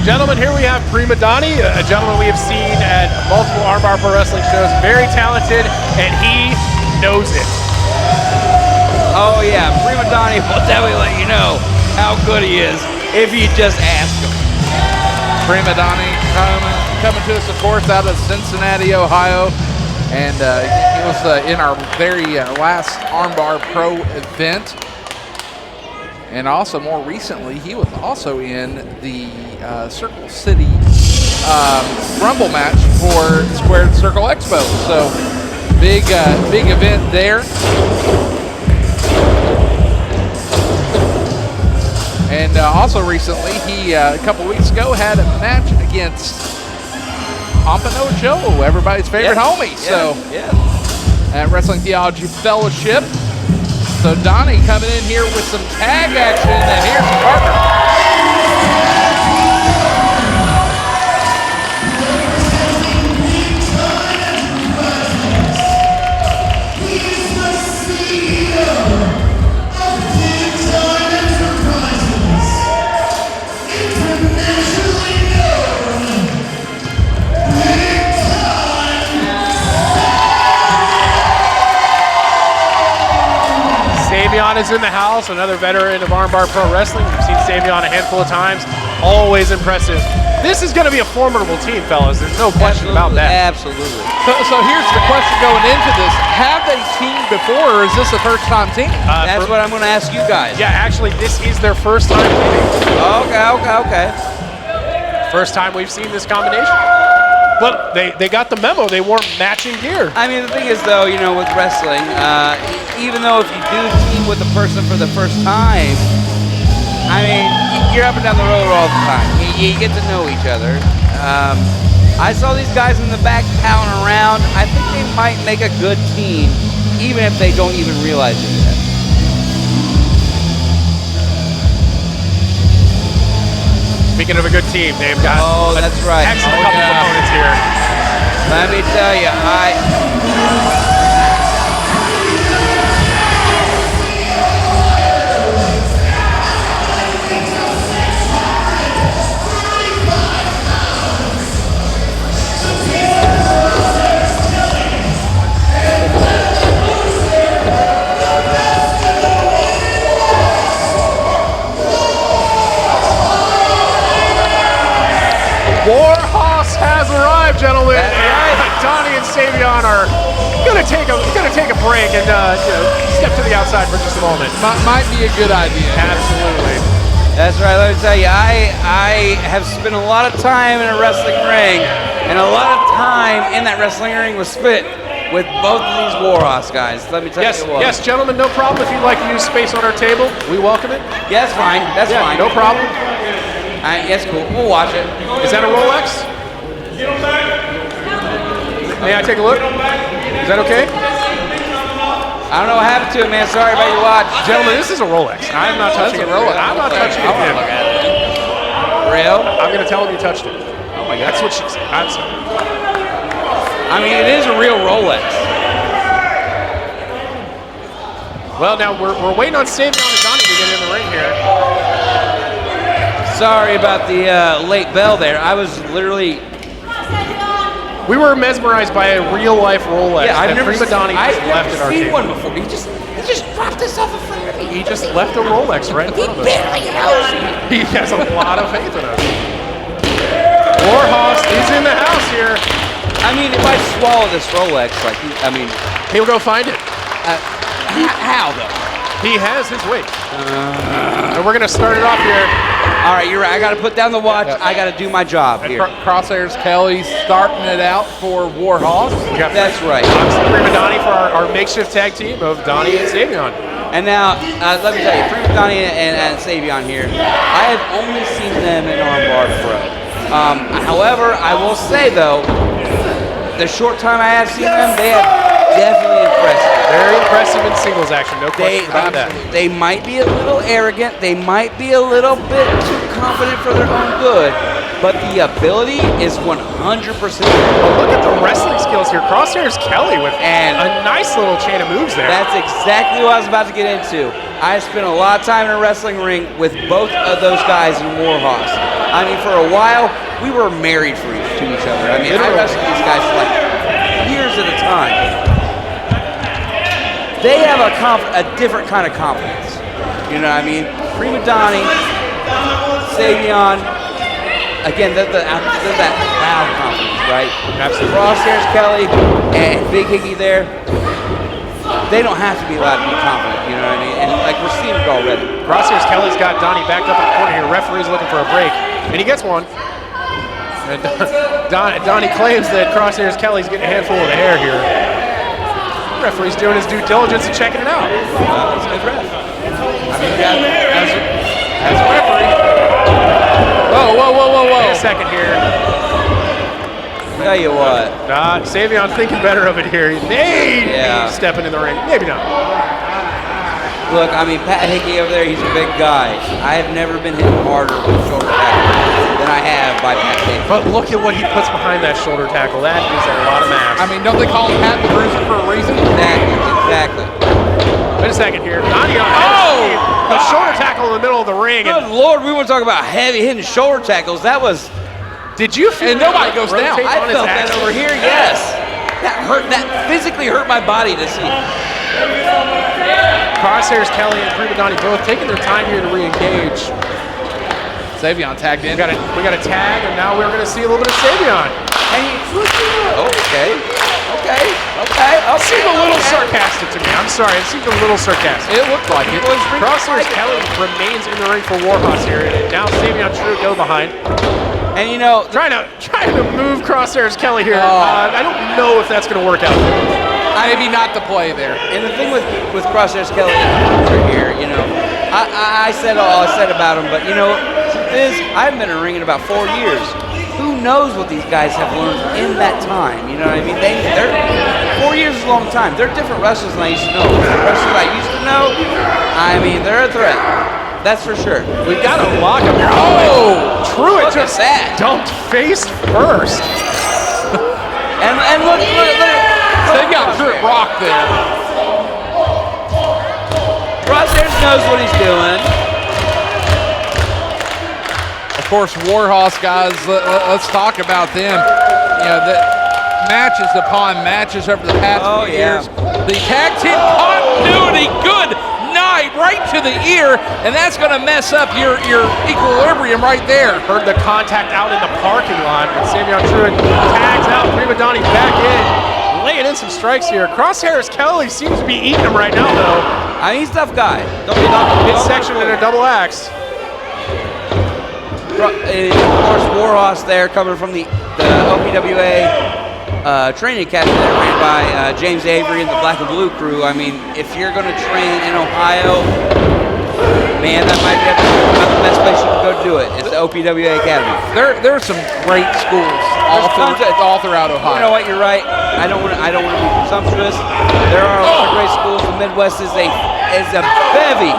Gentlemen, here we have Prima Donny, a gentleman we have seen at multiple armbar pro wrestling shows. Very talented, and he knows it. Oh yeah, Prima Donny will definitely let you know how good he is if you just ask him. Prima Donny coming to us, of course, out of Cincinnati, Ohio. And he was in our very last Armbar Pro event. And also, more recently, he was also in the Circle City Rumble match for Squared Circle Expo. So, big event there. And also recently, he, a couple weeks ago, had a match against Pompano Joe, everybody's favorite homie. So, at Wrestling Theology Fellowship. So Donny coming in here with some tag action, and here's Parker. Savion is in the house, another veteran of Armbar Pro Wrestling. We've seen Savion a handful of times, always impressive. This is going to be a formidable team, fellas. There's no question about that. Absolutely. So here's the question going into this. Have they teamed before, or is this a first-time team? That's what I'm going to ask you guys. Yeah, actually, this is their first time teaming. Okay. First time we've seen this combination. But they got the memo. They wore matching gear. I mean, the thing is, though, you know, with wrestling, even though if you do team with a person for the first time, I mean, you're up and down the road all the time. You get to know each other. I saw these guys in the back pounding around. I think they might make a good team, even if they don't even realize it yet. Speaking of a good team, they've got that's right. Excellent couple opponents here. Let me tell you, HOSS has arrived, gentlemen. Donny and Savion are gonna take a break and step to the outside for just a moment. Might be a good idea. Absolutely. That's right. Let me tell you, I have spent a lot of time in a wrestling ring, and a lot of time in that wrestling ring was spent with both of these HOSS guys. Let me tell you what. Yes, gentlemen, no problem. If you'd like to use space on our table, we welcome it. Yeah, that's fine. That's fine. No problem. Yes, cool. We'll watch it. Is that a Rolex? May I take a look? Is that okay? I don't know what happened to it, man. Sorry about your watch. Gentlemen, this is a Rolex. I'm not touching it. I'm not touching it. Look at it. Real? I'm going to tell him you touched it. Oh my God. That's what she said. I'm sorry. I mean, it is a real Rolex. Well, now we're waiting on Savion and Donny to get in the ring here. Sorry about the late bell there. I was literally... We were mesmerized by a real-life Rolex I've that Prima Donny just left at our seen table. one before. He just dropped this off in front of me. He just left a Rolex right in front of us. Barely knows me. He has a lot of faith in us. HOSS is in the house here. I mean, if I swallow this Rolex, He'll go find it. how though? He has his weight. And we're going to start it off here. All right, you're right. I got to put down the watch. I got to do my job here. Crosshairs Kelly starting it out for HOSS. That's right. I'm Prima Donny for our makeshift tag team of Donny and Savion. And now, let me tell you, Prima Donny and Savion here, I have only seen them in Armbar Pro. However, I will say, though, the short time I have seen them, they have definitely impressed me. Very impressive in singles action, no question about that. They might be a little arrogant. They might be a little bit too confident for their own good, but the ability is 100%. Look at the wrestling skills here. Crosshairs Kelly with a nice little chain of moves there. That's exactly what I was about to get into. I spent a lot of time in a wrestling ring with both of those guys in HOSS. I mean, for a while, we were married to each other. I mean, I wrestled these guys for like years at a time. They have a different kind of confidence. You know what I mean? Prima Donny, Savion, again, they're that loud confidence, right? Absolutely. Crosshairs Kelly and Big Hickey there, they don't have to be allowed to be confident, you know what I mean? And like we're seeing it already. Crosshairs Kelly's got Donny backed up in the corner here. Referee's looking for a break, and he gets one. And Donny claims that Crosshairs Kelly's getting a handful of the hair here. Referee's doing his due diligence and checking it out. It's a good ref. I mean, as a referee. Whoa. Wait a second here. Tell you what. Savion's thinking better of it here. Maybe Yeah. stepping in the ring. Maybe not. Look, I mean, Pat Hickey over there, he's a big guy. I have never been hit harder with a shoulder tackle than I have by Pat Hickey. But look at what he puts behind that shoulder tackle. That is a lot of mass. I mean, don't they call him Pat the Bruiser for a reason? Exactly. Wait a second here. Donny, the shoulder tackle in the middle of the ring. Good Lord, we want to talk about heavy hitting shoulder tackles. That was. Did you feel And nobody goes down. rotate I on his felt that axis? over here, yes. That hurt. That physically hurt my body to see. Crosshairs Kelly and Prima Donny both taking their time here to re-engage. Savion tagged in. We got a tag, and now we're going to see a little bit of Savion. Okay. Seemed a little sarcastic to me. I'm sorry, it seemed a little sarcastic. It looked like it. Crosshairs Kelly remains in the ring for Warhorse here. Now Savion True go behind. And you know, Trying to move Crosshairs Kelly here. I don't know if that's going to work out. Maybe not the play there. and the thing with Crosshairs Kelly over here, you know, I said all I said about him, but you know, truth is, I haven't been in a ring in about 4 years. Who knows what these guys have learned in that time? You know what I mean? They're 4 years is a long time. They're different wrestlers than I used to know. The wrestlers I used to know, I mean, they're a threat. That's for sure. We've got a lock up here. Oh, True Look at just that. dumped face first. And look. Savion threw it rock there. Crosshairs knows what he's doing. Of course, Warhorse guys, let's talk about them. You know, the matches upon matches over the past few years. The tag team continuity, good night, right to the ear, and that's going to mess up your equilibrium right there. Heard the contact out in the parking lot, but Savion True tags out. Prima Donny back in, laying in some strikes here. Crosshairs Kelly seems to be eating him right now, though. I mean, he's a tough guy. Midsection in a double axe. Of course, Warhorse there, coming from the OPWA training academy that ran by James Avery and the Black and Blue crew. I mean, if you're going to train in Ohio, man, that might be about the best place you can go do it. It's the OPWA Academy. There are some great schools all throughout Ohio. You know what? You're right. I don't want to be presumptuous. There are a lot of great schools. The Midwest is a bevy,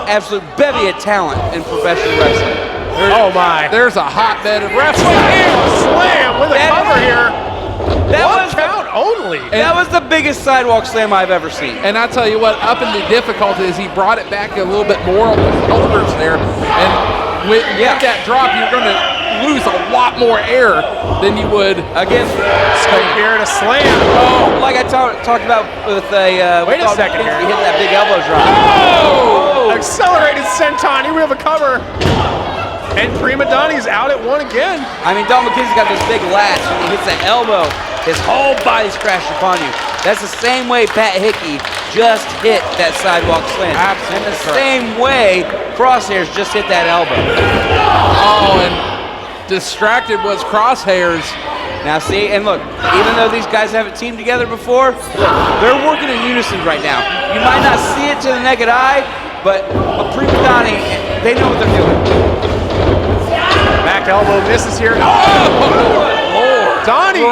absolute bevy of talent in professional wrestling. Oh my! There's a hotbed of wrestling. Slam with a cover here. That One was count only. That was the biggest sidewalk slam I've ever seen. And I tell you what, up in the difficulty is he brought it back a little bit more on the shoulders there. And with that drop, you're going to lose a lot more air than you would against straight here to slam. Oh, like I talked about with a wait a second here. He hit that big elbow drop. Oh! Accelerated senton. Here we have a cover. And Prima Donny's out at one again. I mean, Don McKenzie's got this big latch. When he hits that elbow, his whole body's crashing upon you. That's the same way Pat Hickey just hit that sidewalk slam. Absolutely. And the same way Crosshairs just hit that elbow. Oh, and distracted was Crosshairs. Now see, and look, even though these guys haven't teamed together before, look, they're working in unison right now. You might not see it to the naked eye, but Prima Donny, they know what they're doing. Back elbow misses here. Oh, Donny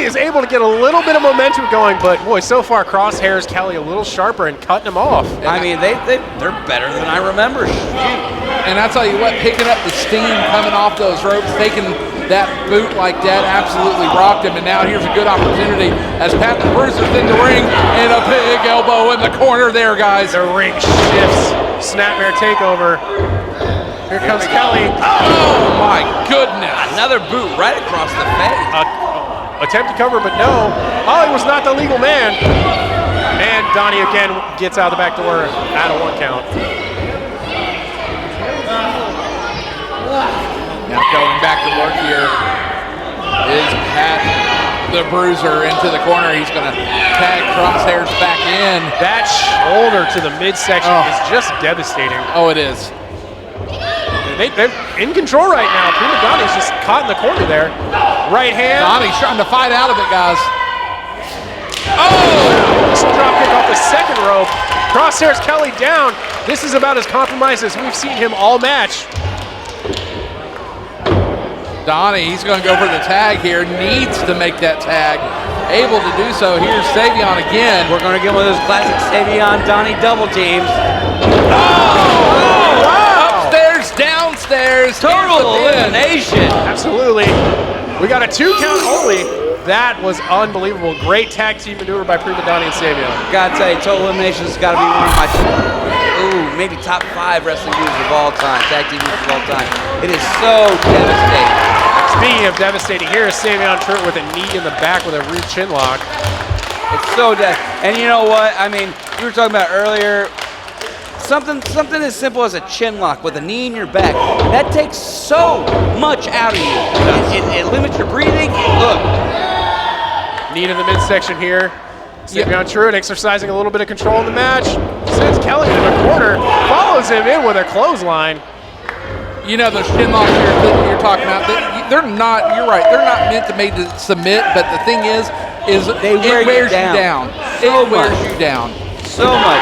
is able to get a little bit of momentum going, but boy, so far Crosshairs Kelly a little sharper and cutting him off. I mean, they're better than I remember. And I tell you what, picking up the steam coming off those ropes, taking that boot like that absolutely rocked him. And now here's a good opportunity as Pat the Bruiser's in the ring and a big elbow in the corner there, guys. The ring shifts. Snapmare takeover. Here comes Kelly. Oh my goodness. Another boot right across the face. Attempt to cover, but no. Ollie was not the legal man. And Donny again gets out the back door out of 1 count. Now going back to work here is Pat the Bruiser into the corner. He's going to tag Crosshairs back in. That shoulder to the midsection is just devastating. Oh, it is. They're in control right now. Prima Donny's just caught in the corner there. Right hand. Donny's trying to fight out of it, guys. Oh! Drop kick off the second rope. Crosshairs Kelly down. This is about as compromised as we've seen him all match. Donny, he's going to go for the tag here. Needs to make that tag. Able to do so. Here's Savion again. We're going to get one of those classic Savion Donny double teams. Wow. Upstairs, downstairs. Total elimination. Absolutely. We got a 2 count only. That was unbelievable. Great tag team maneuver by Prima Donny and Savion. Gotta tell you, total elimination has got to be one of my, maybe top 5 wrestling moves of all time, tag team moves of all time. It is so devastating. Speaking of devastating, here is Savion Truitt with a knee in the back with a rear chin lock. It's so dead. And you know what? I mean, you were talking about earlier, something as simple as a chin lock with a knee in your back, that takes so much out of you. It limits your breathing. Look. Knee to the midsection here. Savion Truitt exercising a little bit of control in the match. Sends Kelly to the corner, follows him in with a clothesline. You know those chin locks that you're talking about, they're not, you're right, they're not meant to made to submit, but the thing is it wears you down. So it wears much. you down. So much.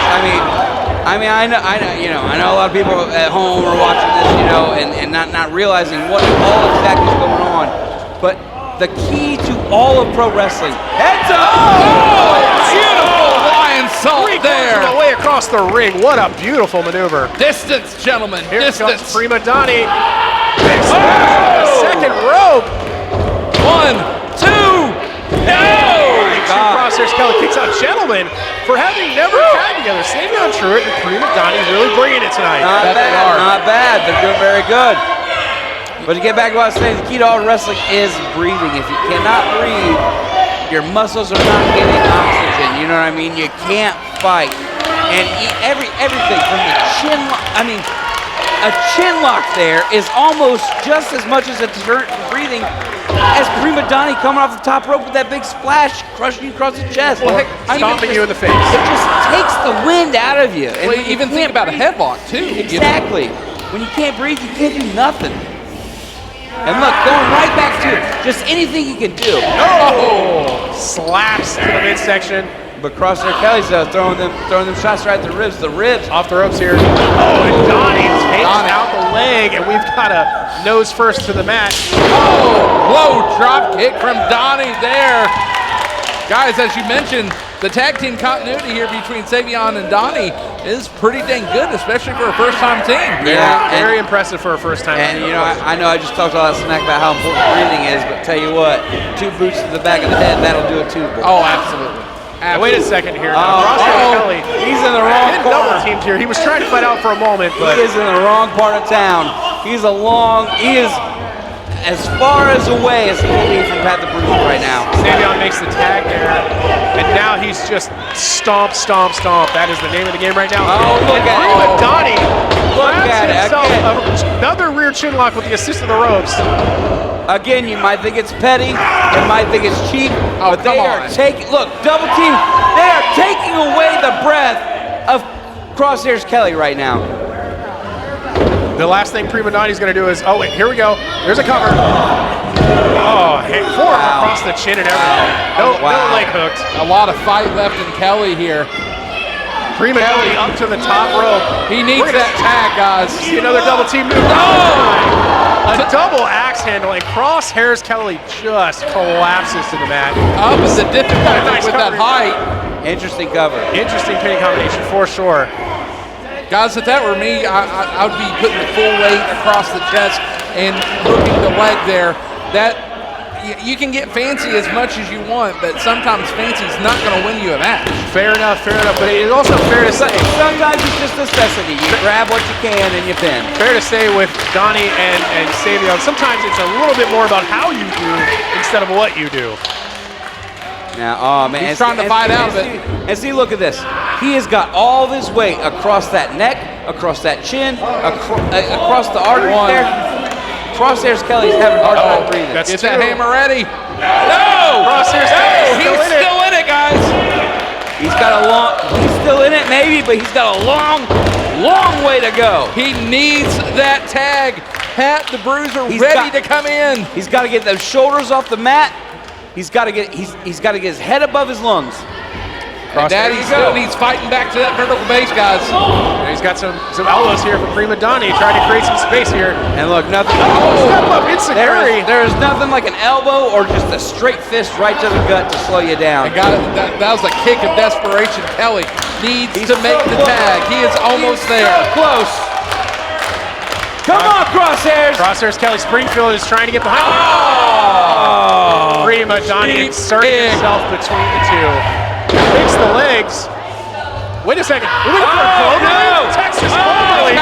I know a lot of people at home are watching this, and not realizing what all exactly is going on. But the key to all of pro wrestling, heads up! Oh, beautiful lion salt there. The way across the ring. What a beautiful maneuver. Distance, gentlemen, Here distance. comes Prima Donny. Big smash on the second rope. 1, 2, no! Crosshairs Kelly kicks out. Gentlemen, for having never tagged together, Savion Truitt and Prima Donny really bringing it tonight. Not bad. They're doing very good. But to get back to what I was saying, the key to all wrestling is breathing. If you cannot breathe, your muscles are not getting oxygen. You know what I mean? You can't fight. And everything from the chin lock. I mean, a chin lock there is almost just as much as a deterrent for breathing as Prima Donny coming off the top rope with that big splash, crushing you across the chest. Well, stomping you in the face. It just takes the wind out of you. And Well, when you even think can't about a breathe- headlock, too. Exactly. When you can't breathe, you can't do nothing. And look, going right back to it. Just anything you can do. Oh! Slaps to the midsection. But Crosshair Kelly's throwing them shots right at the ribs. The ribs. Off the ropes here. Oh, and Donny takes out the leg, and we've got a nose first to the mat. Oh, whoa, drop kick from Donny there. Guys, as you mentioned, the tag team continuity here between Savion and Donny is pretty dang good, especially for a first-time team. Very impressive for a first time. And I know I just talked a lot of smack about how important breathing is, but tell you what, 2 boots to the back of the head, that'll do it too, boy. Oh, absolutely. Wait a second here. Oh, Kelly. he's in the wrong Getting double corner. teamed here. He was trying to fight out for a moment, but He is in the wrong part of town. He is as far as away as he can be from Pat the Bruiser right now. Savion makes the tag there, and now he's just stomp, stomp, stomp. That is the name of the game right now. Oh, look at Prima it. Donny Look grabs at it himself again. another rear chin lock with the assist of the ropes. Again, you might think it's petty, you might think it's cheap, Oh, but they come are on. taking, look, double team, they are taking away the breath of Crosshairs Kelly right now. The last thing Prima Donny's going to do is, oh wait, here we go. There's a cover. Oh, forearm across the chin and everything. No leg hooked. A lot of fight left in Kelly here. Prima Donny up to the top rope. He needs that tag, guys. See another double team move. A double axe handle, and Crosshairs Kelly just collapses to the mat. Up is the difficulty Nice with that cover. height. Interesting cover. Interesting pinning combination for sure. Guys, if that were me, I would be putting the full weight across the chest and hooking the leg there. That you can get fancy as much as you want, but sometimes fancy's not going to win you a match. Fair enough, but it is also fair to say. Sometimes it's just necessity. You grab what you can and you pin. Fair to say with Donny and Savion, sometimes it's a little bit more about how you do instead of what you do. Now, oh man, he's trying to fight out of it. And see, look at this. He has got all this weight across that neck, across that chin, across the artery there. Crosshairs Kelly's having a hard time breathing. Get that hammer ready. No! Crosshairs Kelly's he's still in it, guys. He's still in it maybe, but he's got a long way to go. He needs that tag. Pat the Bruiser ready to come in. He's got to get those shoulders off the mat. He's got to get his head above his lungs. And Daddy still needs fighting back to that vertical base, guys. And he's got some elbows here for Prima Donny, trying to create some space here. And look, nothing. Step up, insecurity. There is nothing like an elbow or just a straight fist right to the gut to slow you down. And got it. That was a kick of desperation. Kelly needs to make the tag. He is almost there. So close. Come on, Crosshairs. Crosshairs Kelly. Springfield is trying to get behind. Prima Donny inserting himself between the two. Takes the legs. Wait a second. Texas Cloverleaf.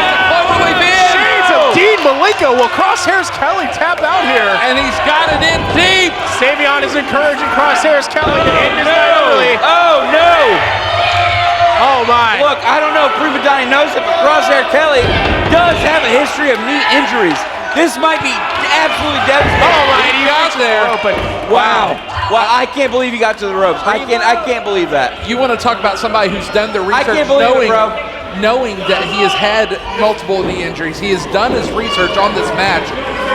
Shades of Dean Malenko. Will Crosshairs Kelly tap out here? And he's got it in deep. Savion is encouraging Crosshairs Kelly to end his night early. Oh, no. Oh, my. Look, I don't know if Prima Donny knows it, but Crosshair Kelly does have a history of knee injuries. This might be absolutely devastating. Oh, right. He got there. Wow. Well, I can't believe he got to the ropes. I can't believe that. You want to talk about somebody who's done the research, I can't believe it, bro. Knowing that he has had multiple knee injuries. He has done his research on this match.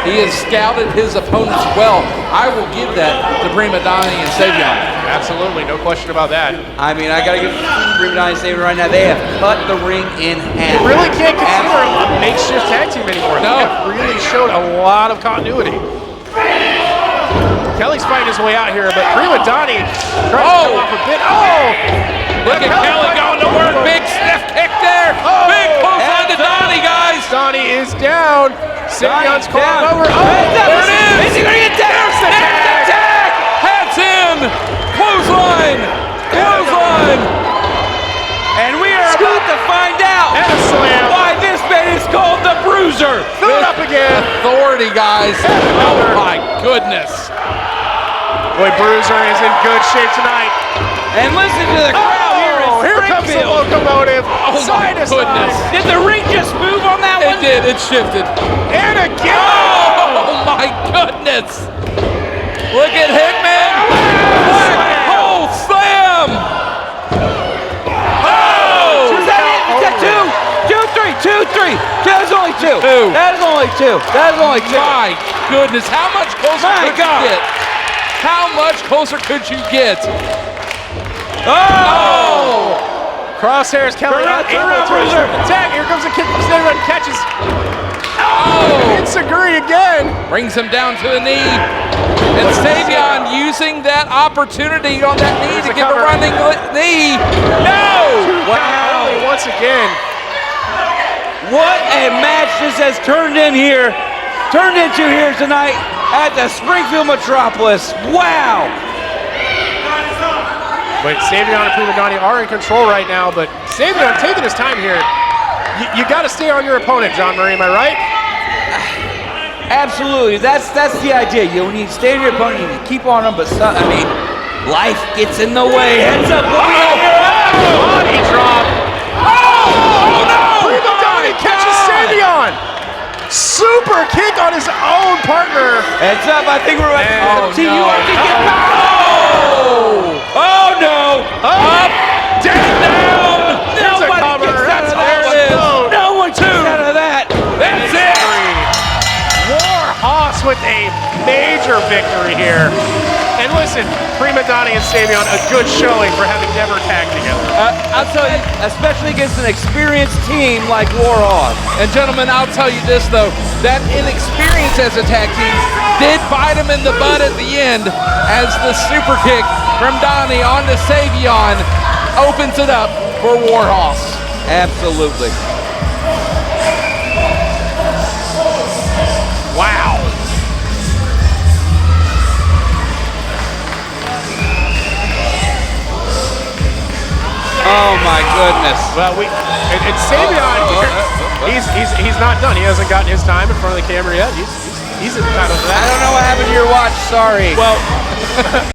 He has scouted his opponents well. I will give that to Prima Donny and Savion. Absolutely, no question about that. I mean, I got to give Prima Donny and Savion right now. They have cut the ring in half. You really can't consider a makeshift tag team anymore. No. They have really showed a lot of continuity. Kelly's fighting his way out here, but Prima Donny tries to come off a bit. Look at Kelly going to work. Big stiff kick there. Big clothesline to Donny, guys. Donny is down. Savion's calling over. There it is. Is he going to get tagged? There's the tag. Hats in. Clothesline. And we are about to find out And a slam. why this man is called the Bruiser. Fill it up again. Authority, guys. Oh, my goodness. Boy, Bruiser is in good shape tonight. And listen to the crowd here in Here comes the Springfield. locomotive. Oh, Side my to goodness. side. Did the ring just move on that It one? did. It shifted. And again. Oh, my goodness. Look at Hickman. Black hole slam. Oh. Is that it? Is that two? 2, 3. That's only two. Two. That is only two. My goodness. How much closer My could God. you get? How much closer could you get? Oh! Crosshairs Kelly Turn able around, to Bruiser. attack. Here comes a kick from Savion. Catches. Oh! Insecurity again. Brings him down to the knee. And Savion using that opportunity on that knee to There's a get the cover. running knee. No! Wow. Once again. What a match this has turned into here tonight at the Springfield Metropolis. Wow! But Savion and Prima Donny are in control right now, but Savion taking his time here. You got to stay on your opponent, John Murray, am I right? Absolutely, that's the idea. You need to stay on your opponent, you need to keep on him, but life gets in the way. Heads up, Body drop. Oh, no! Prima Donny catches Savion. Super kick on his own partner. Heads up, I think we're about Oh, to see you no. have to get back. Oh no! Up, down. There's a Nobody cover. gets out That's of that all one. it is. No one gets out of that. That's it! HOSS with a major victory here. And listen, Prima Donny and Savion, a good showing for having never tagged together. I'll tell you, especially against an experienced team like HOSS. And gentlemen, I'll tell you this though, that inexperience as a tag team did bite him in the butt at the end as the super kick from Donny onto Savion opens it up for HOSS. Absolutely. Wow. my goodness. Well, and Savion here, he's not done. He hasn't gotten his time in front of the camera yet. He's entitled to that. I don't know what happened to your watch. Sorry. Well,